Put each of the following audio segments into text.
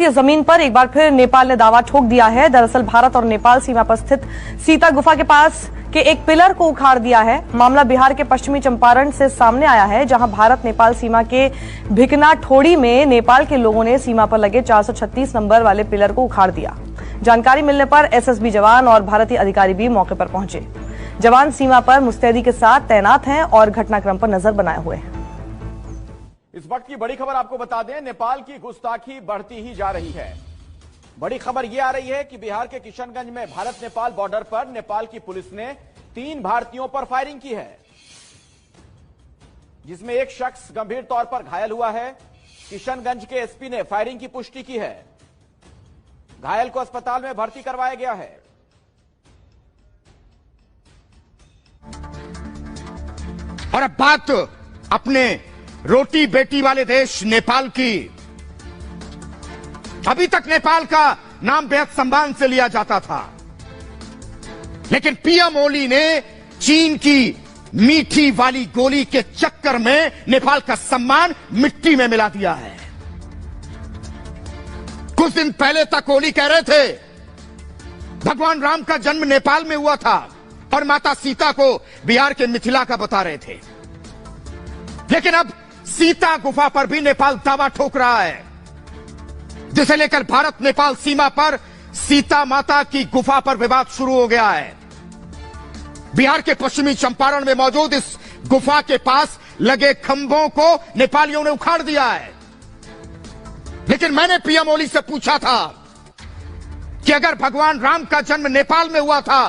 जमीन पर एक बार फिर नेपाल ने दावा ठोक दिया है। दरअसल भारत और नेपाल सीमा पर स्थित सीता गुफा के पास के एक पिलर को उखाड़ दिया है। मामला बिहार के पश्चिमी चंपारण से सामने आया है, जहां भारत नेपाल सीमा के भिकना ठोड़ी में नेपाल के लोगों ने सीमा पर लगे 436 नंबर वाले पिलर को उखाड़ दिया। जानकारी मिलने पर एसएसबी जवान और भारतीय अधिकारी भी मौके पर पहुंचे। जवान सीमा पर मुस्तैदी के साथ तैनात हैं और घटनाक्रम पर नजर बनाए हुए हैं। इस वक्त की बड़ी खबर आपको बता दें, नेपाल की गुस्ताखी बढ़ती ही जा रही है। बड़ी खबर यह आ रही है कि बिहार के किशनगंज में भारत नेपाल बॉर्डर पर नेपाल की पुलिस ने 3 भारतीयों पर फायरिंग की है, जिसमें एक शख्स गंभीर तौर पर घायल हुआ है। किशनगंज के एसपी ने फायरिंग की पुष्टि की है। घायल को अस्पताल में भर्ती करवाया गया है। और अब बात अपने रोटी बेटी वाले देश नेपाल की। अभी तक नेपाल का नाम बेहद सम्मान से लिया जाता था, लेकिन पीएम ओली ने चीन की मीठी वाली गोली के चक्कर में नेपाल का सम्मान मिट्टी में मिला दिया है। कुछ दिन पहले तक ओली कह रहे थे भगवान राम का जन्म नेपाल में हुआ था और माता सीता को बिहार के मिथिला का बता रहे थे, लेकिन अब सीता गुफा पर भी नेपाल दावा ठोक रहा है, जिसे लेकर भारत नेपाल सीमा पर सीता माता की गुफा पर विवाद शुरू हो गया है। बिहार के पश्चिमी चंपारण में मौजूद इस गुफा के पास लगे खंभों को नेपालियों ने उखाड़ दिया है। लेकिन मैंने पीएम ओली से पूछा था कि अगर भगवान राम का जन्म नेपाल में हुआ था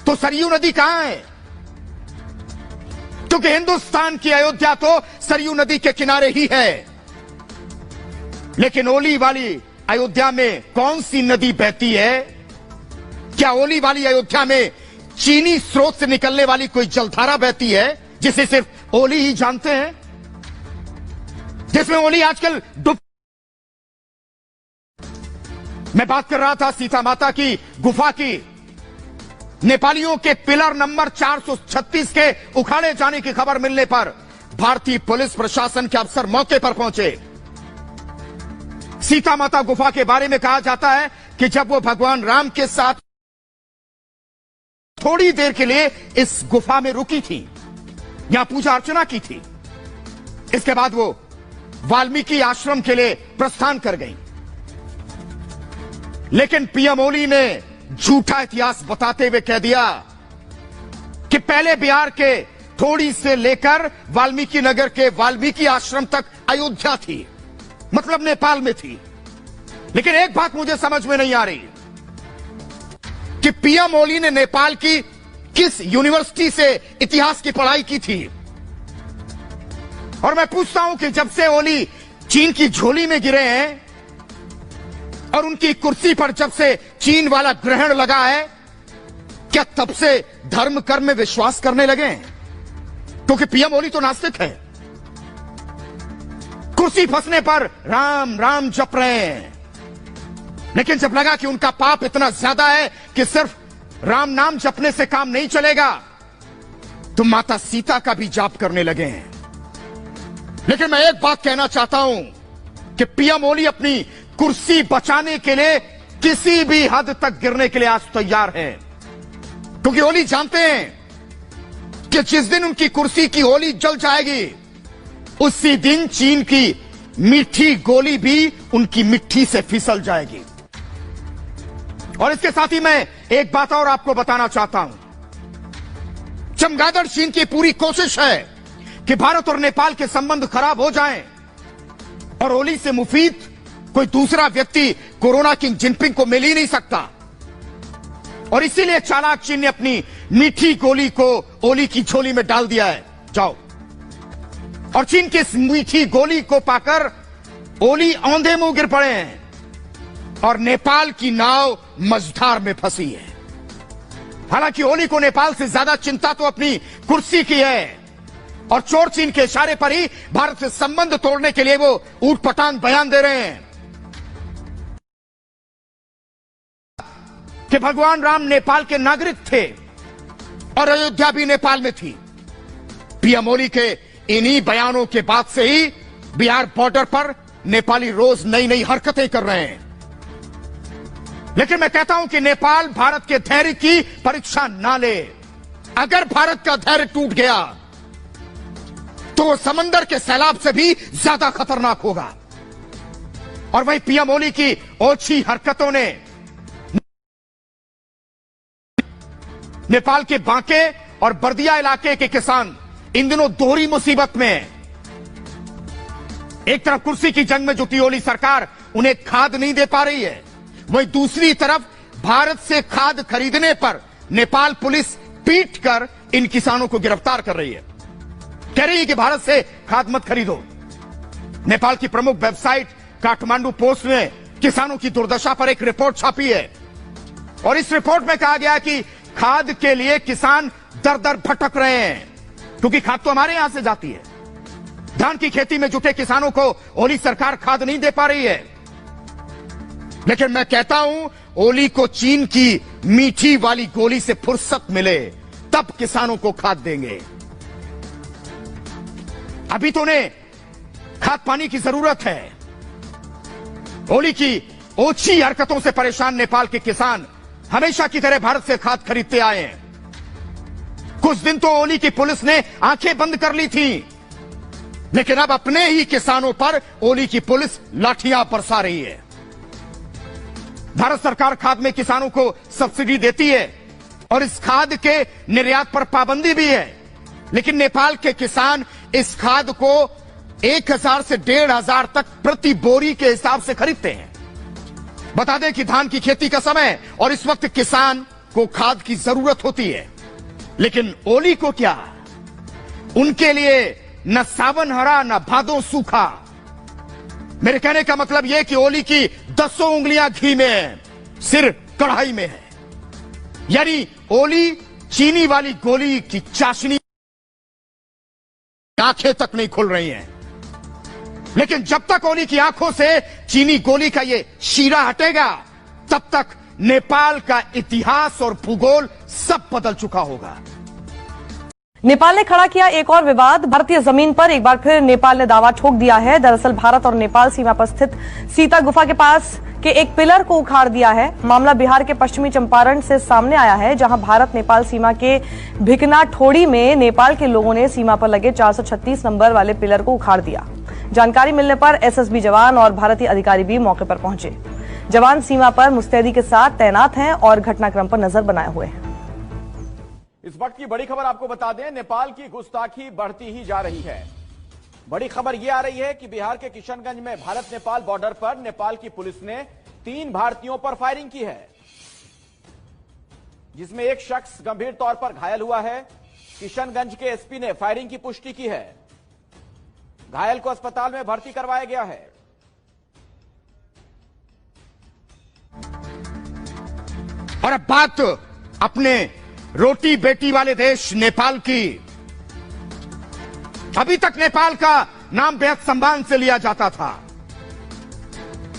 तो सरयू नदी कहां है, क्योंकि हिंदुस्तान की अयोध्या तो सरयू नदी के किनारे ही है। लेकिन ओली वाली अयोध्या में कौन सी नदी बहती है? क्या ओली वाली अयोध्या में चीनी स्रोत से निकलने वाली कोई जलधारा बहती है जिसे सिर्फ ओली ही जानते हैं, जिसमें ओली आजकल डूब। मैं बात कर रहा था सीता माता की गुफा की। नेपालियों के पिलर नंबर 436 के उखाड़े जाने की खबर मिलने पर भारतीय पुलिस प्रशासन के अफसर मौके पर पहुंचे। सीता माता गुफा के बारे में कहा जाता है कि जब वो भगवान राम के साथ थोड़ी देर के लिए इस गुफा में रुकी थी, यहां पूजा अर्चना की थी, इसके बाद वो वाल्मीकि आश्रम के लिए प्रस्थान कर गई। लेकिन पीएम ओली ने झूठा इतिहास बताते हुए कह दिया कि पहले बिहार के थोड़ी से लेकर वाल्मीकि नगर के वाल्मीकि आश्रम तक अयोध्या थी, मतलब नेपाल में थी। लेकिन एक बात मुझे समझ में नहीं आ रही कि पीएम ओली ने नेपाल की किस यूनिवर्सिटी से इतिहास की पढ़ाई की थी। और मैं पूछता हूं कि जब से ओली चीन की झोली में गिरे हैं और उनकी कुर्सी पर जब से चीन वाला ग्रहण लगा है, क्या तब से धर्म कर्म में विश्वास करने लगे हैं? क्योंकि पीएम ओली तो नास्तिक है, कुर्सी फंसने पर राम राम जप रहे हैं। लेकिन जब लगा कि उनका पाप इतना ज्यादा है कि सिर्फ राम नाम जपने से काम नहीं चलेगा, तो माता सीता का भी जाप करने लगे हैं। लेकिन मैं एक बात कहना चाहता हूं कि पीएम ओली अपनी कुर्सी बचाने के लिए किसी भी हद तक गिरने के लिए आज तैयार है, क्योंकि ओली जानते हैं कि जिस दिन उनकी कुर्सी की होली जल जाएगी, उसी दिन चीन की मीठी गोली भी उनकी मिट्टी से फिसल जाएगी। और इसके साथ ही मैं एक बात और आपको बताना चाहता हूं। चमगादड़ चीन की पूरी कोशिश है कि भारत और नेपाल के संबंध खराब हो जाएं और ओली से मुफीद कोई दूसरा व्यक्ति कोरोना किंग जिनपिंग को मिल ही नहीं सकता। और इसीलिए चालाक चीन ने अपनी मीठी गोली को ओली की झोली में डाल दिया है। जाओ। और चीन की इस मीठी गोली को पाकर ओली औंधे मुंह गिर पड़े हैं और नेपाल की नाव मझधार में फंसी है। हालांकि ओली को नेपाल से ज्यादा चिंता तो अपनी कुर्सी की है और चोर चीन के इशारे पर ही भारत से संबंध तोड़ने के लिए वो ऊटपटांग बयान दे रहे हैं कि भगवान राम नेपाल के नागरिक थे और अयोध्या भी नेपाल में थी। पीएम ओली के इन्हीं बयानों के बाद से ही बिहार बॉर्डर पर नेपाली रोज नई नई हरकतें कर रहे हैं। लेकिन मैं कहता हूं कि नेपाल भारत के धैर्य की परीक्षा ना ले। अगर भारत का धैर्य टूट गया तो वो समंदर के सैलाब से भी ज्यादा खतरनाक होगा। और वही पीएम ओली की ओछी हरकतों ने नेपाल के बांके और बर्दिया इलाके के किसान इन दिनों दोहरी मुसीबत में हैं। एक तरफ कुर्सी की जंग में जुटी ओली सरकार उन्हें खाद नहीं दे पा रही है, वहीं दूसरी तरफ भारत से खाद खरीदने पर नेपाल पुलिस पीट कर इन किसानों को गिरफ्तार कर रही है। कह रही है कि भारत से खाद मत खरीदो। नेपाल की प्रमुख वेबसाइट काठमांडू पोस्ट ने किसानों की दुर्दशा पर एक रिपोर्ट छापी है और इस रिपोर्ट में कहा गया कि खाद के लिए किसान दर दर भटक रहे हैं, क्योंकि खाद तो हमारे यहां से जाती है। धान की खेती में जुटे किसानों को ओली सरकार खाद नहीं दे पा रही है। लेकिन मैं कहता हूं, ओली को चीन की मीठी वाली गोली से फुर्सत मिले तब किसानों को खाद देंगे। अभी तो उन्हें खाद पानी की जरूरत है। ओली की ओछी हरकतों से परेशान नेपाल के किसान हमेशा की तरह भारत से खाद खरीदते आए हैं। कुछ दिन तो ओली की पुलिस ने आंखें बंद कर ली थी, लेकिन अब अपने ही किसानों पर ओली की पुलिस लाठियां बरसा रही है। भारत सरकार खाद में किसानों को सब्सिडी देती है और इस खाद के निर्यात पर पाबंदी भी है, लेकिन नेपाल के किसान इस खाद को 1000 से 1500 तक प्रति बोरी के हिसाब से खरीदते हैं। बता दें कि धान की खेती का समय और इस वक्त किसान को खाद की जरूरत होती है, लेकिन ओली को क्या, उनके लिए न सावन हरा न भादों सूखा। मेरे कहने का मतलब यह कि ओली की 10 उंगलियां घी में है, सिर कढ़ाई में है। यानी ओली चीनी वाली गोली की चाशनी, आंखें तक नहीं खुल रही हैं। लेकिन जब तक ओली की आंखों से चीनी गोली का ये शीरा हटेगा, तब तक नेपाल का इतिहास और भूगोल सब बदल चुका होगा। नेपाल ने खड़ा किया एक और विवाद। भारतीय जमीन पर एक बार फिर नेपाल ने दावा ठोक दिया है। दरअसल भारत और नेपाल सीमा पर स्थित सीता गुफा के पास के एक पिलर को उखाड़ दिया है। मामला बिहार के पश्चिमी चंपारण से सामने आया है, जहां भारत नेपाल सीमा के भिकना ठोड़ी में नेपाल के लोगों ने सीमा पर लगे 436 नंबर वाले पिलर को उखाड़ दिया। जानकारी मिलने पर एसएसबी जवान और भारतीय अधिकारी भी मौके पर पहुंचे। जवान सीमा पर मुस्तैदी के साथ तैनात हैं और घटनाक्रम पर नजर बनाए हुए हैं। इस वक्त की बड़ी खबर आपको बता दें, नेपाल की गुस्ताखी बढ़ती ही जा रही है। बड़ी खबर यह आ रही है कि बिहार के किशनगंज में भारत नेपाल बॉर्डर पर नेपाल की पुलिस ने 3 भारतीयों पर फायरिंग की है, जिसमें एक शख्स गंभीर तौर पर घायल हुआ है। किशनगंज के एसपी ने फायरिंग की पुष्टि की है। घायल को अस्पताल में भर्ती करवाया गया है। और अब बात अपने रोटी बेटी वाले देश नेपाल की। अभी तक नेपाल का नाम बेहद सम्मान से लिया जाता था,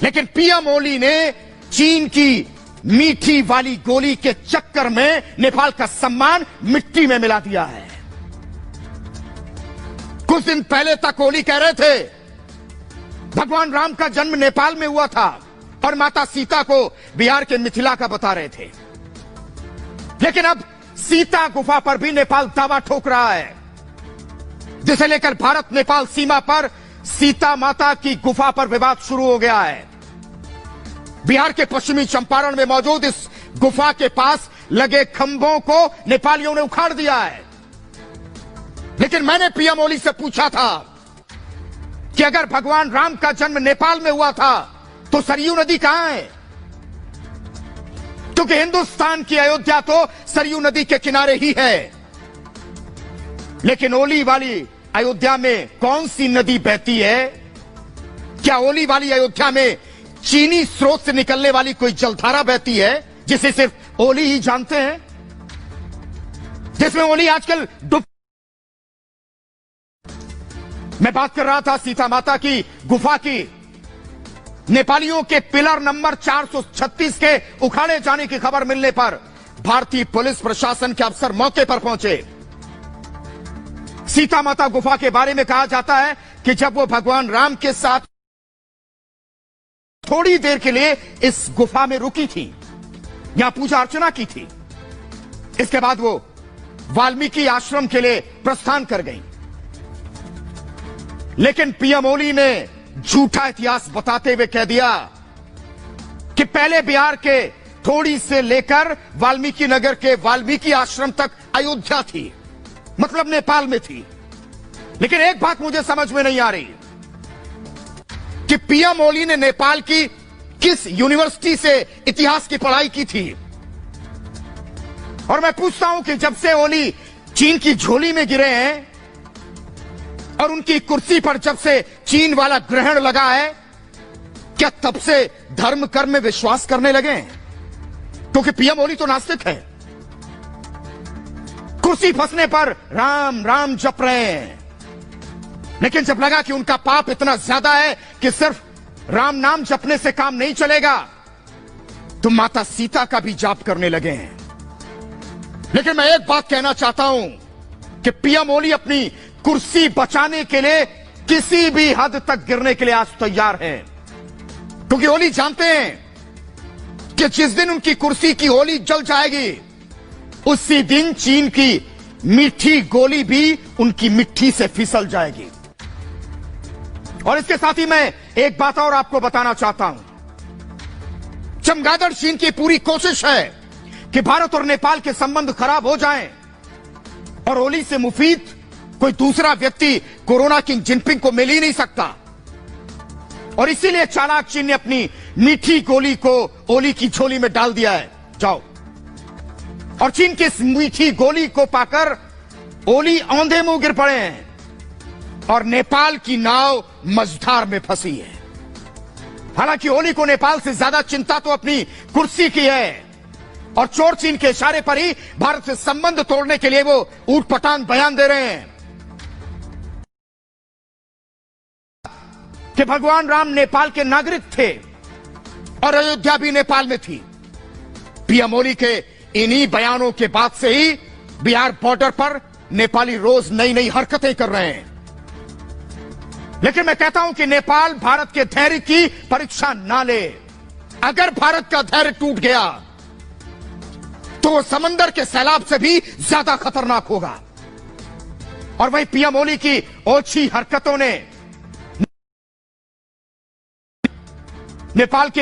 लेकिन पीएम ओली ने चीन की मीठी वाली गोली के चक्कर में नेपाल का सम्मान मिट्टी में मिला दिया है। कुछ दिन पहले तक ओली कह रहे थे भगवान राम का जन्म नेपाल में हुआ था और माता सीता को बिहार के मिथिला का बता रहे थे, लेकिन अब सीता गुफा पर भी नेपाल दावा ठोक रहा है, जिसे लेकर भारत नेपाल सीमा पर सीता माता की गुफा पर विवाद शुरू हो गया है। बिहार के पश्चिमी चंपारण में मौजूद इस गुफा के पास लगे खंभों को नेपालियों ने उखाड़ दिया है। लेकिन मैंने पीएम ओली से पूछा था कि अगर भगवान राम का जन्म नेपाल में हुआ था तो सरयू नदी कहां है, क्योंकि हिंदुस्तान की अयोध्या तो सरयू नदी के किनारे ही है। लेकिन ओली वाली अयोध्या में कौन सी नदी बहती है? क्या ओली वाली अयोध्या में चीनी स्रोत से निकलने वाली कोई जलधारा बहती है जिसे सिर्फ ओली ही जानते हैं, जिसमें ओली आजकल डूब। मैं बात कर रहा था सीता माता की गुफा की। नेपालियों के पिलर नंबर 436 के उखाड़े जाने की खबर मिलने पर भारतीय पुलिस प्रशासन के अफसर मौके पर पहुंचे। सीता माता गुफा के बारे में कहा जाता है कि जब वो भगवान राम के साथ थोड़ी देर के लिए इस गुफा में रुकी थी, यहां पूजा अर्चना की थी। इसके बाद वो वाल्मीकि आश्रम के लिए प्रस्थान कर गई। लेकिन पीएम ओली ने झूठा इतिहास बताते हुए कह दिया कि पहले बिहार के थोड़ी से लेकर वाल्मीकि नगर के वाल्मीकि आश्रम तक अयोध्या थी, मतलब नेपाल में थी। लेकिन एक बात मुझे समझ में नहीं आ रही कि पीएम ओली ने नेपाल की किस यूनिवर्सिटी से इतिहास की पढ़ाई की थी। और मैं पूछता हूं कि जब से ओली चीन की झोली में गिरे हैं और उनकी कुर्सी पर जब से चीन वाला ग्रहण लगा है, क्या तब से धर्म कर्म में विश्वास करने लगे हैं? क्योंकि पीएम ओली तो नास्तिक है। कुर्सी फंसने पर राम राम जप रहे हैं, लेकिन जब लगा कि उनका पाप इतना ज्यादा है कि सिर्फ राम नाम जपने से काम नहीं चलेगा, तो माता सीता का भी जाप करने लगे हैं। लेकिन मैं एक बात कहना चाहता हूं कि पीएम ओली अपनी कुर्सी बचाने के लिए किसी भी हद तक गिरने के लिए आज तैयार हैं, क्योंकि ओली जानते हैं कि जिस दिन उनकी कुर्सी की होली जल जाएगी, उसी दिन चीन की मीठी गोली भी उनकी मिट्टी से फिसल जाएगी। और इसके साथ ही मैं एक बात और आपको बताना चाहता हूं। चमगादड़ चीन की पूरी कोशिश है कि भारत और नेपाल के संबंध खराब हो जाएं और ओली से मुफीद कोई दूसरा व्यक्ति कोरोना किंग जिनपिंग को मिल ही नहीं सकता। और इसीलिए चालाक चीन ने अपनी मीठी गोली को ओली की झोली में डाल दिया है। जाओ। और चीन की इस मीठी गोली को पाकर ओली औंधे मुंह गिर पड़े हैं और नेपाल की नाव मझधार में फंसी है। हालांकि ओली को नेपाल से ज्यादा चिंता तो अपनी कुर्सी की है और चोर चीन के इशारे पर ही भारत से संबंध तोड़ने के लिए वो ऊटपटांग बयान दे रहे हैं कि भगवान राम नेपाल के नागरिक थे और अयोध्या भी नेपाल में थी। पीएम ओली के इन्हीं बयानों के बाद से ही बिहार बॉर्डर पर नेपाली रोज नई नई हरकतें कर रहे हैं। लेकिन मैं कहता हूं कि नेपाल भारत के धैर्य की परीक्षा ना ले। अगर भारत का धैर्य टूट गया तो वो समंदर के सैलाब से भी ज्यादा खतरनाक होगा। और वही पीएम ओली की ओछी हरकतों ने नेपाल के